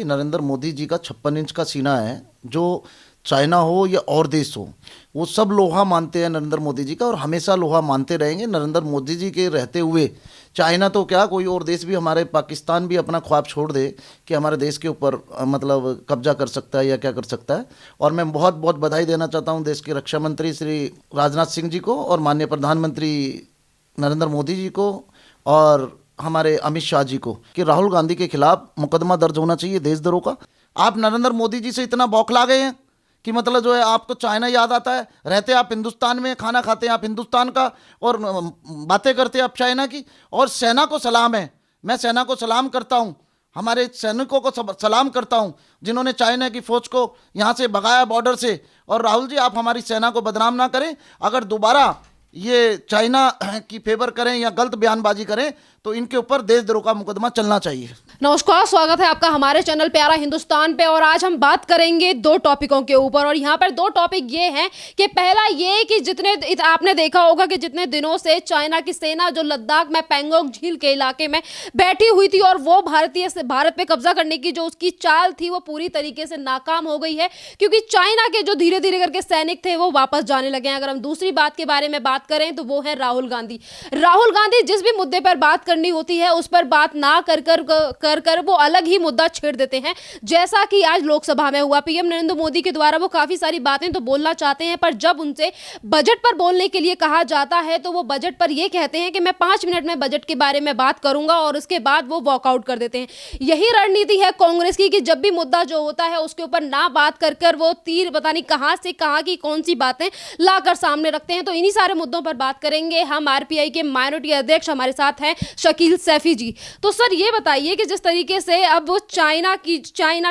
नरेंद्र मोदी जी का 56 इंच का सीना है। जो चाइना हो या और देश हो, वो सब लोहा मानते हैं नरेंद्र मोदी जी का और हमेशा लोहा मानते रहेंगे। नरेंद्र मोदी जी के रहते हुए चाइना तो क्या, कोई और देश भी, हमारे पाकिस्तान भी अपना ख्वाब छोड़ दे कि हमारे देश के ऊपर मतलब कब्जा कर सकता है या क्या कर सकता है। और मैं बहुत बहुत बधाई देना चाहता हूँ देश के रक्षा मंत्री श्री राजनाथ सिंह जी को और माननीय प्रधानमंत्री नरेंद्र मोदी जी को और हमारे अमित शाह जी को कि राहुल गांधी के खिलाफ मुकदमा दर्ज होना चाहिए देशद्रोह का। आप नरेंद्र मोदी जी से इतना बौखला गए हैं कि मतलब जो है आपको चाइना याद आता है। रहते आप हिंदुस्तान में, खाना खाते हैं आप हिंदुस्तान का और बातें करते हैं आप चाइना की। और सेना को सलाम है, मैं सेना को सलाम करता हूँ, हमारे सैनिकों को सलाम करता हूँ जिन्होंने चाइना की फौज को यहाँ से भगाया बॉर्डर से। और राहुल जी, आप हमारी सेना को बदनाम ना करें। अगर दोबारा ये चाइना की फेवर करें या गलत बयानबाजी करें तो इनके ऊपर देशद्रोह का मुकदमा चलना चाहिए। नमस्कार, स्वागत है आपका हमारे चैनल प्यारा हिंदुस्तान पे। और आज हम बात करेंगे दो टॉपिकों के ऊपर और यहाँ पर दो टॉपिक ये हैं कि पहला ये कि जितने आपने देखा होगा कि जितने दिनों से चाइना की सेना जो लद्दाख में पैंगोंग झील के इलाके में बैठी हुई थी और वो भारत पे कब्जा करने की जो उसकी चाल थी वो पूरी तरीके से नाकाम हो गई है, क्योंकि चाइना के जो धीरे धीरे करके सैनिक थे वो वापस जाने लगे हैं। अगर हम दूसरी बात के बारे में बात करें तो वो है राहुल गांधी। राहुल गांधी जिस भी मुद्दे पर बात करनी होती है उस पर बात ना कर वो अलग ही मुद्दा छेड़ देते हैं, जैसा कि आज लोकसभा में हुआ। पीएम नरेंद्र मोदी के द्वारा वो काफी सारी बातें तो बोलना चाहते हैं, पर जब उनसे बजट पर बोलने के लिए कहा जाता है तो वो बजट पर ये कहते हैं कि मैं 5 मिनट में बजट के बारे में बात करूंगा और उसके बाद वो वॉकआउट कर देते हैं। यही रणनीति है कांग्रेस की कि जब भी मुद्दा जो होता है उसके ऊपर ना बात कर वो तीर पता नहीं कहां से कहां की कौन सी बातें लाकर सामने रखते हैं। तो इन्हीं सारे मुद्दों पर बात करेंगे हम। आरपीआई के माइनॉरिटी अध्यक्ष हमारे साथ हैं शकील सैफी जी। तो सर ये बताइए कि जिस तरीके से अब वो चाइना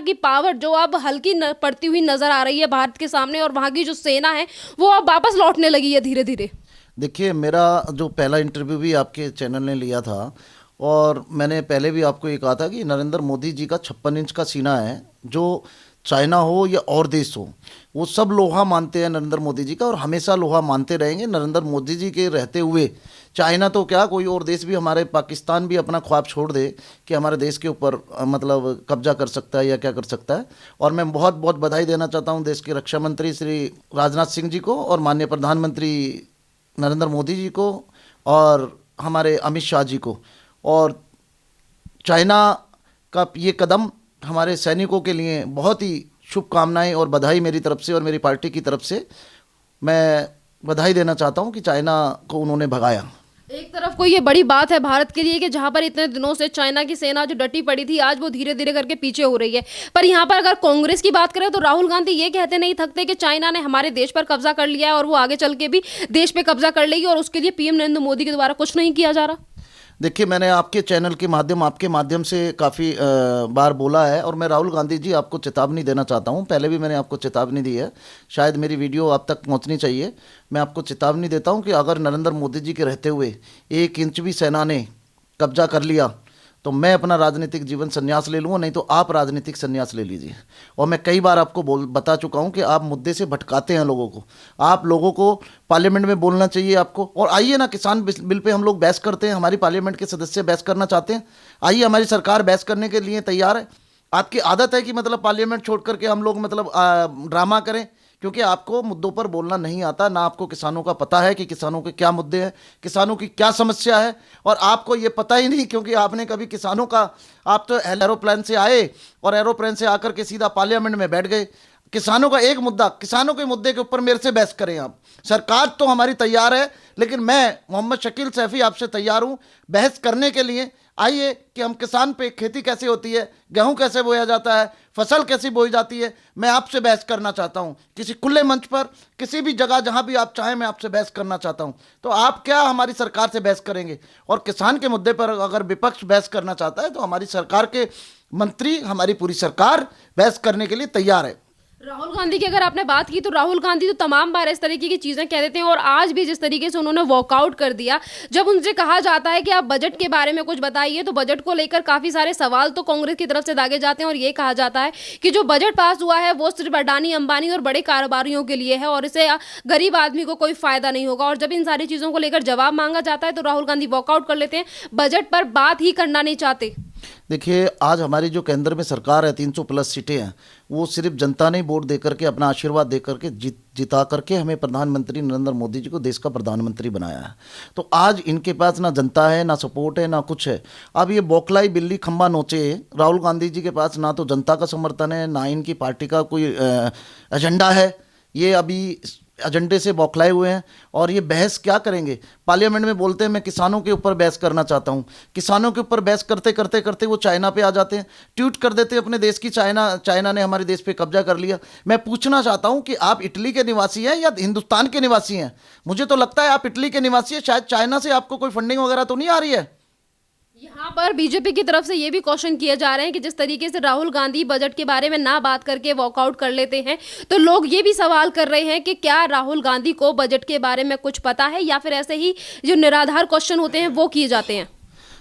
की पावर जो अब हल्की पड़ती हुई नजर आ रही है भारत के सामने और वहां की जो सेना है वो अब वापस लौटने लगी है धीरे धीरे। देखिए, मेरा जो पहला इंटरव्यू भी आपके चैनल ने लिया था और मैंने पहले भी आपको ये कहा था कि नरेंद्र मोदी जी का 56 इंच का सीना है। जो चाइना हो या और देश हो, वो सब लोहा मानते हैं नरेंद्र मोदी जी का और हमेशा लोहा मानते रहेंगे। नरेंद्र मोदी जी के रहते हुए चाइना तो क्या, कोई और देश भी, हमारे पाकिस्तान भी अपना ख्वाब छोड़ दे कि हमारे देश के ऊपर मतलब कब्जा कर सकता है या क्या कर सकता है। और मैं बहुत बहुत बधाई देना चाहता हूं देश के रक्षा मंत्री श्री राजनाथ सिंह जी को और माननीय प्रधानमंत्री नरेंद्र मोदी जी को और हमारे अमित शाह जी को। और चाइना का ये कदम हमारे सैनिकों के लिए बहुत ही शुभकामनाएं और बधाई मेरी तरफ से और मेरी पार्टी की तरफ से मैं बधाई देना चाहता हूं कि चाइना को उन्होंने भगाया। एक तरफ को ये बड़ी बात है भारत के लिए कि जहां पर इतने दिनों से चाइना की सेना जो डटी पड़ी थी आज वो धीरे धीरे करके पीछे हो रही है। पर यहाँ पर अगर कांग्रेस की बात करें तो राहुल गांधी ये कहते नहीं थकते कि चाइना ने हमारे देश पर कब्जा कर लिया है और वो आगे चल के भी देश पे कब्जा कर लेगी और उसके लिए पीएम नरेंद्र मोदी के द्वारा कुछ नहीं किया जा रहा। देखिए, मैंने आपके चैनल के माध्यम, आपके माध्यम से काफ़ी बार बोला है और मैं राहुल गांधी जी आपको चेतावनी देना चाहता हूं। पहले भी मैंने आपको चेतावनी दी है, शायद मेरी वीडियो आप तक पहुंचनी चाहिए। मैं आपको चेतावनी देता हूं कि अगर नरेंद्र मोदी जी के रहते हुए 1 इंच भी सेना ने कब्जा कर लिया तो मैं अपना राजनीतिक जीवन संन्यास ले लूँगा, नहीं तो आप राजनीतिक संन्यास ले लीजिए। और मैं कई बार आपको बता चुका हूं कि आप मुद्दे से भटकाते हैं लोगों को। आप लोगों को पार्लियामेंट में बोलना चाहिए आपको। और आइए ना, किसान बिल पे हम लोग बहस करते हैं, हमारी पार्लियामेंट के सदस्य बहस करना चाहते हैं, आइए, हमारी सरकार बहस करने के लिए तैयार है। आपकी आदत है कि मतलब पार्लियामेंट छोड़ करके हम लोग मतलब ड्रामा करें, क्योंकि आपको मुद्दों पर बोलना नहीं आता, ना आपको किसानों का पता है कि किसानों के क्या मुद्दे हैं, किसानों की क्या समस्या है। और आपको ये पता ही नहीं, क्योंकि आपने कभी किसानों का, आप तो एरोप्लेन से आए और एरोप्लेन से आकर के सीधा पार्लियामेंट में बैठ गए। किसानों का एक मुद्दा, किसानों के मुद्दे के ऊपर मेरे से बहस करें आप। सरकार तो हमारी तैयार है, लेकिन मैं मोहम्मद शकील सैफी आपसे तैयार हूं बहस करने के लिए। आइए कि हम किसान पे, खेती कैसे होती है, गेहूं कैसे बोया जाता है, फसल कैसी बोई जाती है, मैं आपसे बहस करना चाहता हूं किसी खुले मंच पर, किसी भी जगह जहां भी आप चाहें, मैं आपसे बहस करना चाहता हूं। तो आप क्या हमारी सरकार से बहस करेंगे? और किसान के मुद्दे पर अगर विपक्ष बहस करना चाहता है तो हमारी सरकार के मंत्री, हमारी पूरी सरकार बहस करने के लिए तैयार है। राहुल गांधी की अगर आपने बात की तो राहुल गांधी तो तमाम बार इस तरीके की चीजें कह देते हैं और आज भी जिस तरीके से उन्होंने वॉकआउट कर दिया, जब उनसे कहा जाता है कि आप बजट के बारे में कुछ बताइए तो बजट को लेकर काफी सारे सवाल तो कांग्रेस की तरफ से दागे जाते हैं और ये कहा जाता है कि जो बजट पास हुआ है वो सिर्फ अडानी, अंबानी और बड़े कारोबारियों के लिए है और इससे गरीब आदमी को कोई फायदा नहीं होगा। और जब इन सारी चीजों को लेकर जवाब मांगा जाता है तो राहुल गांधी वॉकआउट कर लेते हैं, बजट पर बात ही करना नहीं चाहते। देखिए, आज हमारी जो केंद्र में सरकार है, 300 प्लस सीटें हैं, वो सिर्फ जनता ने वोट दे करके, अपना आशीर्वाद दे करके, जिता करके हमें प्रधानमंत्री नरेंद्र मोदी जी को देश का प्रधानमंत्री बनाया है। तो आज इनके पास ना जनता है, ना सपोर्ट है, ना कुछ है। अब ये बौखलाई बिल्ली खंबा नोचे, राहुल गांधी जी के पास ना तो जनता का समर्थन है, ना इनकी पार्टी का कोई एजेंडा है। ये अभी एजेंडे से बौखलाए हुए हैं और ये बहस क्या करेंगे। पार्लियामेंट में बोलते हैं मैं किसानों के ऊपर बहस करना चाहता हूँ, किसानों के ऊपर बहस करते करते करते वो चाइना पे आ जाते हैं, ट्वीट कर देते हैं अपने देश की, चाइना ने हमारे देश पे कब्जा कर लिया। मैं पूछना चाहता हूँ कि आप इटली के निवासी हैं या हिंदुस्तान के निवासी हैं? मुझे तो लगता है आप इटली के निवासी हैं, शायद चाइना से आपको कोई फंडिंग वगैरह तो नहीं आ रही है। यहाँ पर बीजेपी की तरफ से ये भी क्वेश्चन किए जा रहे हैं कि जिस तरीके से राहुल गांधी बजट के बारे में ना बात करके वॉकआउट कर लेते हैं, तो लोग ये भी सवाल कर रहे हैं कि क्या राहुल गांधी को बजट के बारे में कुछ पता है या फिर ऐसे ही जो निराधार क्वेश्चन होते हैं वो किए जाते हैं।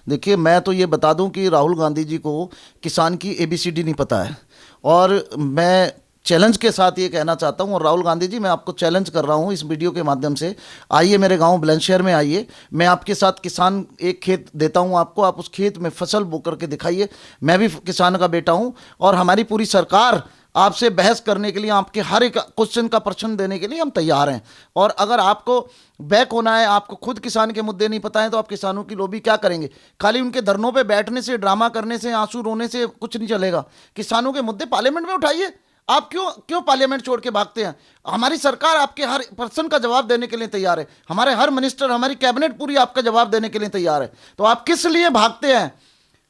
देखिए, मैं तो ये बता दूं कि राहुल गांधी जी को किसान की ABCD नहीं पता है। और मैं चैलेंज के साथ ये कहना चाहता हूँ, और राहुल गांधी जी, मैं आपको चैलेंज कर रहा हूँ इस वीडियो के माध्यम से, आइए मेरे गांव बुलंदशहर में आइए, मैं आपके साथ किसान, एक खेत देता हूँ आपको, आप उस खेत में फसल बो करके दिखाइए। मैं भी किसान का बेटा हूँ और हमारी पूरी सरकार आपसे बहस करने के लिए, आपके हर एक क्वेश्चन का प्रश्न देने के लिए हम तैयार हैं। और अगर आपको बैक होना है, आपको खुद किसान के मुद्दे नहीं पता है, तो आप किसानों की लॉबी क्या करेंगे? खाली उनके धरनों पे बैठने से, ड्रामा करने से, आंसू रोने से कुछ नहीं चलेगा। किसानों के मुद्दे पार्लियामेंट में उठाइए। आप क्यों पार्लियामेंट छोड़ के भागते हैं? हमारी सरकार आपके हर पर्सन का जवाब देने के लिए तैयार है, हमारे हर मिनिस्टर, हमारी कैबिनेट पूरी आपका जवाब देने के लिए तैयार है। तो आप किस लिए भागते हैं?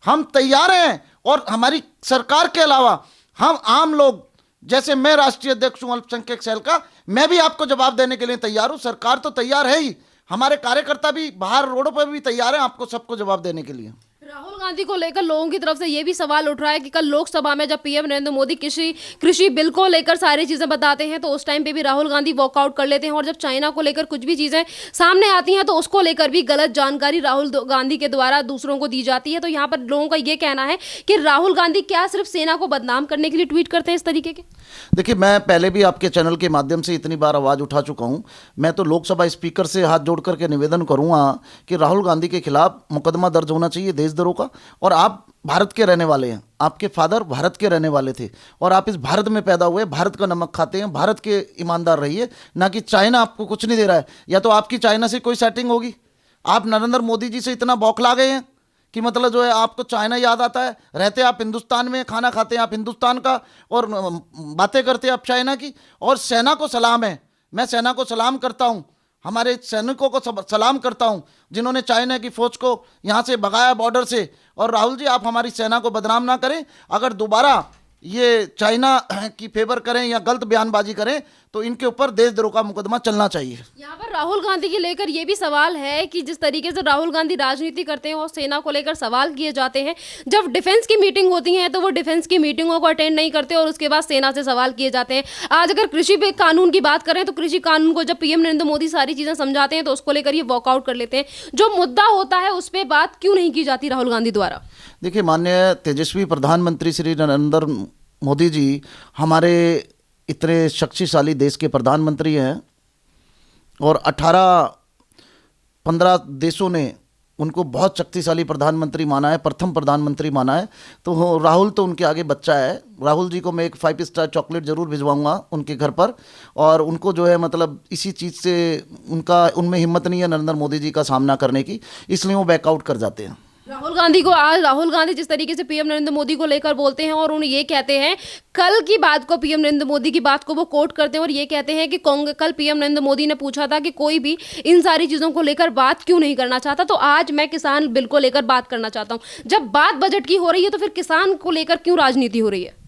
हम तैयार हैं। और हमारी सरकार के अलावा हम आम लोग, जैसे मैं राष्ट्रीय अध्यक्ष हूं अल्पसंख्यक सेल का, मैं भी आपको जवाब देने के लिए तैयार हूं। सरकार तो तैयार है ही, हमारे कार्यकर्ता भी बाहर रोडों पर भी तैयार हैं आपको सबको जवाब देने के लिए। राहुल गांधी को लेकर लोगों की तरफ से ये भी सवाल उठ रहा है कि कल लोकसभा में जब पीएम नरेंद्र मोदी कृषि बिल को लेकर सारी चीजें बताते हैं, तो उस टाइम पे भी राहुल गांधी वॉकआउट कर लेते हैं, और जब चाइना को लेकर कुछ भी चीजें सामने आती हैं तो उसको लेकर भी गलत जानकारी राहुल गांधी के द्वारा दूसरों को दी जाती है। तो यहाँ पर लोगों का ये कहना है कि राहुल गांधी क्या सिर्फ सेना को बदनाम करने के लिए ट्वीट करते हैं इस तरीके के? देखिए, मैं पहले भी आपके चैनल के माध्यम से इतनी बार आवाज़ उठा चुका हूं। मैं तो लोकसभा स्पीकर से हाथ जोड़ करके निवेदन करूंगा कि राहुल गांधी के खिलाफ मुकदमा दर्ज होना चाहिए देशद्रोह का। और आप भारत के रहने वाले हैं, आपके फादर भारत के रहने वाले थे और आप इस भारत में पैदा हुए, भारत का नमक खाते हैं, भारत के ईमानदार रहिए, ना कि चाइना आपको कुछ नहीं दे रहा है। या तो आपकी चाइना से कोई सेटिंग होगी। आप नरेंद्र मोदी जी से इतना बौखला गए हैं कि मतलब जो है आपको चाइना याद आता है। रहते आप हिंदुस्तान में, खाना खाते हैं आप हिंदुस्तान का और बातें करते हैं आप चाइना की। और सेना को सलाम है, मैं सेना को सलाम करता हूं, हमारे सैनिकों को सलाम करता हूं जिन्होंने चाइना की फौज को यहां से भगाया बॉर्डर से। और राहुल जी, आप हमारी सेना को बदनाम ना करें। अगर दोबारा ये चाइना की फेवर करें या गलत बयानबाजी करें तो इनके ऊपर देशद्रोह का मुकदमा चलना चाहिए। यहाँ पर राहुल गांधी के लेकर ये भी सवाल है कि जिस तरीके से राहुल गांधी राजनीति करते हैं और सेना को लेकर सवाल किए जाते हैं, जब डिफेंस की मीटिंग होती है तो वो डिफेंस की मीटिंगों को अटेंड नहीं करते और उसके बाद सेना से सवाल किए जाते हैं। आज अगर कृषि कानून की बात करें तो कृषि कानून को जब पीएम नरेंद्र मोदी सारी चीजें समझाते हैं तो उसको लेकर ये वॉकआउट कर लेते हैं। जो मुद्दा होता है उस पर बात क्यों नहीं की जाती राहुल गांधी द्वारा? देखिए, माननीय तेजस्वी प्रधानमंत्री श्री नरेंद्र मोदी जी हमारे इतने शक्तिशाली देश के प्रधानमंत्री हैं और 18-15 देशों ने उनको बहुत शक्तिशाली प्रधानमंत्री माना है, प्रथम प्रधानमंत्री माना है। तो राहुल तो उनके आगे बच्चा है। राहुल जी को मैं एक 5 स्टार चॉकलेट ज़रूर भिजवाऊंगा उनके घर पर। और उनको जो है मतलब इसी चीज़ से उनमें हिम्मत नहीं है नरेंद्र मोदी जी का सामना करने की, इसलिए वो बैकआउट कर जाते हैं। राहुल गांधी जिस तरीके से पीएम नरेंद्र मोदी को लेकर बोलते हैं और उन्हें ये कहते हैं, कल की बात को, पीएम नरेंद्र मोदी की बात को वो कोट करते हैं और ये कहते हैं कि कल पीएम नरेंद्र मोदी ने पूछा था कि कोई भी इन सारी चीजों को लेकर बात क्यों नहीं करना चाहता, तो आज मैं किसान बिल को लेकर बात करना चाहता हूं। जब बात बजट की हो रही है तो फिर किसान को लेकर क्यों राजनीति हो रही है?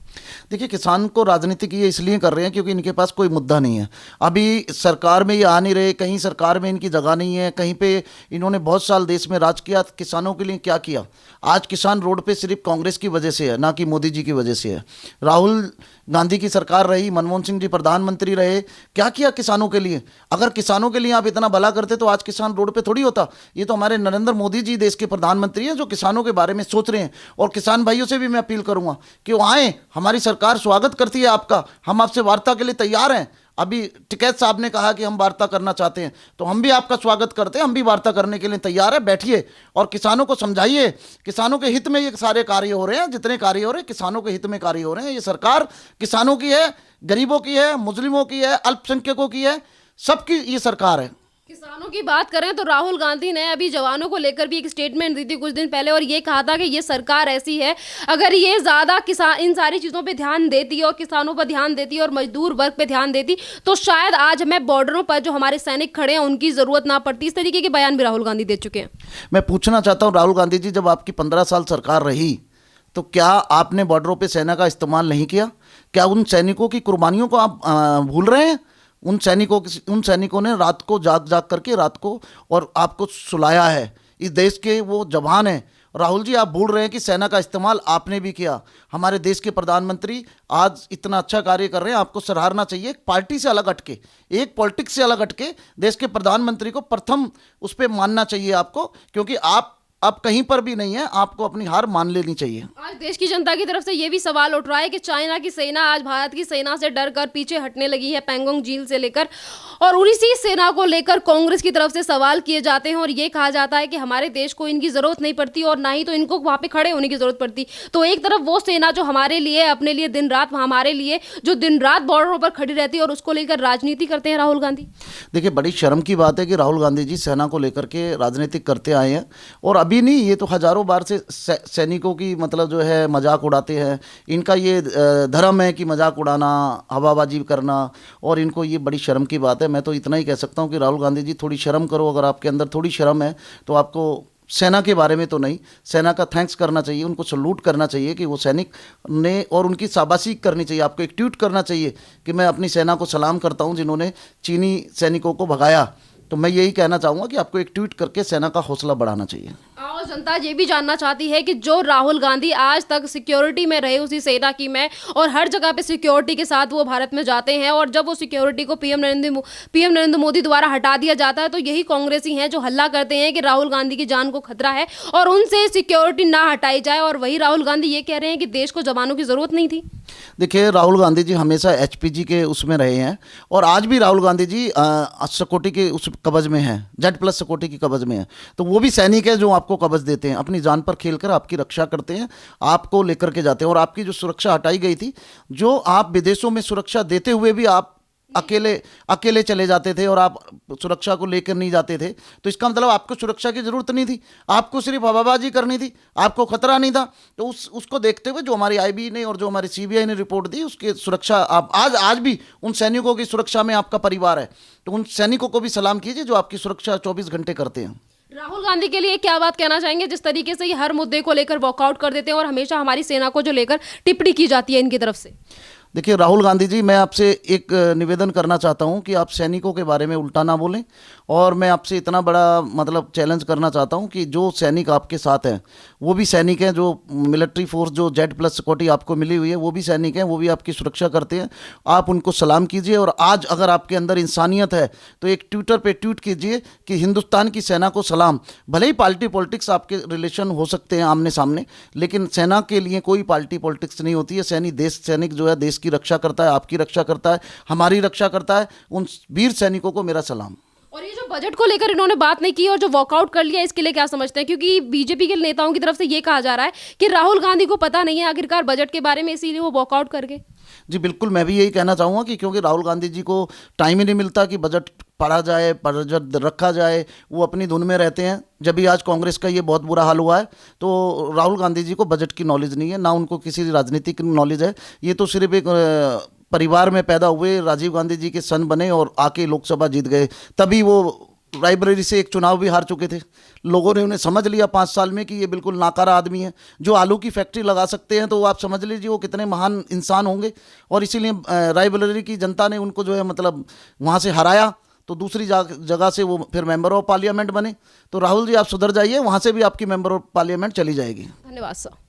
देखिए, किसान को राजनीति की ये इसलिए कर रहे हैं क्योंकि इनके पास कोई मुद्दा नहीं है। अभी सरकार में ये आ नहीं रहे, कहीं सरकार में इनकी जगह नहीं है, कहीं पे इन्होंने बहुत साल देश में राज किया, किसानों के लिए क्या किया? आज किसान रोड पे सिर्फ कांग्रेस की वजह से है, ना कि मोदी जी की वजह से है। राहुल गांधी की सरकार रही, मनमोहन सिंह जी प्रधानमंत्री रहे, क्या किया किसानों के लिए? अगर किसानों के लिए आप इतना भला करते तो आज किसान रोड पे थोड़ी होता। ये तो हमारे नरेंद्र मोदी जी देश के प्रधानमंत्री हैं जो किसानों के बारे में सोच रहे हैं। और किसान भाइयों से भी मैं अपील करूंगा कि वो आएँ, हमारी सरकार स्वागत करती है आपका, हम आपसे वार्ता के लिए तैयार हैं। अभी टिकैत साहब ने कहा कि हम वार्ता करना चाहते हैं, तो हम भी आपका स्वागत करते हैं, हम भी वार्ता करने के लिए तैयार है। बैठिए और किसानों को समझाइए, किसानों के हित में ये सारे कार्य हो रहे हैं, जितने कार्य हो रहे हैं किसानों के हित में कार्य हो रहे हैं। ये सरकार किसानों की है, गरीबों की है, मुस्लिमों की है, अल्पसंख्यकों की है, सबकी ये सरकार है। किसानों की बात करें तो राहुल गांधी ने अभी जवानों को लेकर भी एक स्टेटमेंट दी थी कुछ दिन पहले, और ये कहा था कि ये सरकार ऐसी है, अगर ये ज्यादा किसान इन सारी चीजों पे ध्यान देती और किसानों पर ध्यान देती और मजदूर वर्ग पे ध्यान देती तो शायद आज हमें बॉर्डरों पर जो हमारे सैनिक खड़े हैं उनकी जरूरत ना पड़ती। इस तरीके के बयान भी राहुल गांधी दे चुके हैं। मैं पूछना चाहता हूँ राहुल गांधी जी, जब आपकी 15 साल सरकार रही तो क्या आपने बॉर्डरों पे सेना का इस्तेमाल नहीं किया? क्या उन सैनिकों की कुर्बानियों को आप भूल रहे हैं? उन सैनिकों ने रात को जाग करके रात को और आपको सुलाया है। इस देश के वो जवान हैं। राहुल जी, आप भूल रहे हैं कि सेना का इस्तेमाल आपने भी किया। हमारे देश के प्रधानमंत्री आज इतना अच्छा कार्य कर रहे हैं, आपको सराहना चाहिए। एक पार्टी से अलग हटके, एक पॉलिटिक्स से अलग हटके देश के प्रधानमंत्री को प्रथम उस पर मानना चाहिए आपको, क्योंकि आप अब कहीं पर भी नहीं है, आपको अपनी हार मान लेनी चाहिए। आज देश की जनता की तरफ से ये भी सवाल उठ रहा है कि चाइना की सेना आज भारत की सेना से डरकर पीछे हटने लगी है, पैंगोंग झील से लेकर, और उसी सेना को लेकर कांग्रेस की तरफ से सवाल किए जाते हैं और ये कहा जाता है कि हमारे देश को इनकी जरूरत नहीं पड़ती और ना ही तो इनको वहां पे खड़े होने की जरूरत पड़ती। तो एक तरफ वो सेना जो हमारे लिए अपने लिए दिन रात हमारे लिए जो दिन रात बॉर्डरों पर खड़ी रहती है और उसको लेकर राजनीति करते हैं राहुल गांधी। देखिए, बड़ी शर्म की बात है कि राहुल गांधी जी सेना को लेकर के राजनीतिक करते आए हैं, और अभी नहीं, ये तो हजारों बार से सैनिकों की मतलब जो है मजाक उड़ाते हैं। इनका ये धर्म है कि मजाक उड़ाना, हवाबाजी करना, और इनको ये बड़ी शर्म की बात है। मैं तो इतना ही कह सकता हूँ कि राहुल गांधी जी थोड़ी शर्म करो। अगर आपके अंदर थोड़ी शर्म है तो आपको सेना के बारे में तो नहीं, सेना का थैंक्स करना चाहिए, उनको सल्यूट करना चाहिए कि वो सैनिक ने, और उनकी शाबाशी करनी चाहिए। आपको एक ट्वीट करना चाहिए कि मैं अपनी सेना को सलाम करता हूं जिन्होंने चीनी सैनिकों को भगाया। तो मैं यही कहना चाहूँगा कि आपको एक ट्वीट करके सेना का हौसला बढ़ाना चाहिए। और जनता ये भी जानना चाहती है कि जो राहुल गांधी आज तक सिक्योरिटी में रहे उसी सेना की में, और हर जगह पे सिक्योरिटी के साथ वो भारत में जाते हैं, और जब वो सिक्योरिटी को पीएम नरेंद्र मोदी द्वारा हटा दिया जाता है तो यही कांग्रेसी हैं जो हल्ला करते हैं कि राहुल गांधी की जान को खतरा है और उनसे सिक्योरिटी ना हटाई जाए, और वही राहुल गांधी ये कह रहे हैं कि देश को जवानों की जरूरत नहीं थी। देखिए, राहुल गांधी जी हमेशा एचपीजी के उसमें रहे हैं, और आज भी राहुल गांधी जी सिक्योरिटी के उस कवच में हैं, Z+ सिक्योरिटी की कवच में हैं। तो वो भी सैनिक है जो आपको कवच देते हैं, अपनी जान पर खेलकर आपकी रक्षा करते हैं, आपको लेकर के जाते हैं। और आपकी जो सुरक्षा हटाई गई थी, जो आप विदेशों में सुरक्षा देते हुए भी आप अकेले चले जाते थे और आप सुरक्षा को लेकर नहीं जाते थे, तो इसका मतलब आपको सुरक्षा की जरूरत नहीं थी, आपको सिर्फ हवाबाजी करनी थी, आपको खतरा नहीं था। तो उसको देखते हुए जो हमारी आईबी ने और जो हमारी सीबीआई ने रिपोर्ट दी, उसकी सुरक्षा आप आज भी उन सैनिकों की सुरक्षा में आपका परिवार है। तो उन सैनिकों को भी सलाम कीजिए जो आपकी सुरक्षा 24 घंटे करते हैं। राहुल गांधी के लिए क्या बात कहना चाहेंगे जिस तरीके से ये हर मुद्दे को लेकर वॉकआउट कर देते हैं और हमेशा हमारी सेना को जो लेकर टिप्पणी की जाती है इनकी तरफ से? देखिए राहुल गांधी जी, मैं आपसे एक निवेदन करना चाहता हूं कि आप सैनिकों के बारे में उल्टा ना बोलें, और मैं आपसे इतना बड़ा मतलब चैलेंज करना चाहता हूं कि जो सैनिक आपके साथ हैं वो भी सैनिक हैं, जो मिलिट्री फोर्स जो Z+ सिक्योरिटी आपको मिली हुई है वो भी सैनिक हैं, वो भी आपकी सुरक्षा करते हैं। आप उनको सलाम कीजिए, और आज अगर आपके अंदर इंसानियत है तो एक ट्विटर पे ट्वीट कीजिए कि हिंदुस्तान की सेना को सलाम। भले ही पार्टी पॉलिटिक्स आपके रिलेशन हो सकते हैं आमने सामने, लेकिन सेना के लिए कोई पार्टी पॉलिटिक्स नहीं होती है। सैनिक जो है देश की रक्षा करता है, आपकी रक्षा करता है, हमारी रक्षा करता है। उन वीर सैनिकों को मेरा सलाम। और ये जो बजट को लेकर इन्होंने बात नहीं की और जो वॉकआउट कर लिया, इसके लिए क्या समझते हैं? क्योंकि बीजेपी के नेताओं की तरफ से ये कहा जा रहा है कि राहुल गांधी को पता नहीं है आखिरकार बजट के बारे में, इसीलिए वो वॉकआउट कर गए। जी बिल्कुल, मैं भी यही कहना चाहूँगा कि क्योंकि राहुल गांधी जी को टाइम ही नहीं मिलता कि बजट पढ़ा जाए, बजट रखा जाए, वो अपनी धुन में रहते हैं। जब भी आज कांग्रेस का ये बहुत बुरा हाल हुआ है तो राहुल गांधी जी को बजट की नॉलेज नहीं है, ना उनको किसी राजनीति की नॉलेज है। ये तो सिर्फ एक परिवार में पैदा हुए, राजीव गांधी जी के सन बने और आके लोकसभा जीत गए, तभी वो रायबरेली से एक चुनाव भी हार चुके थे। लोगों ने उन्हें समझ लिया 5 साल में कि ये बिल्कुल नाकारा आदमी है। जो आलू की फैक्ट्री लगा सकते हैं तो आप समझ लीजिए वो कितने महान इंसान होंगे। और इसीलिए रायबरेली की जनता ने उनको जो है मतलब वहाँ से हराया, तो दूसरी जगह से वो फिर मेंबर ऑफ पार्लियामेंट बने। तो राहुल जी, आप सुधर जाइए, वहाँ से भी आपकी मेंबर ऑफ पार्लियामेंट चली जाएगी। धन्यवाद सर।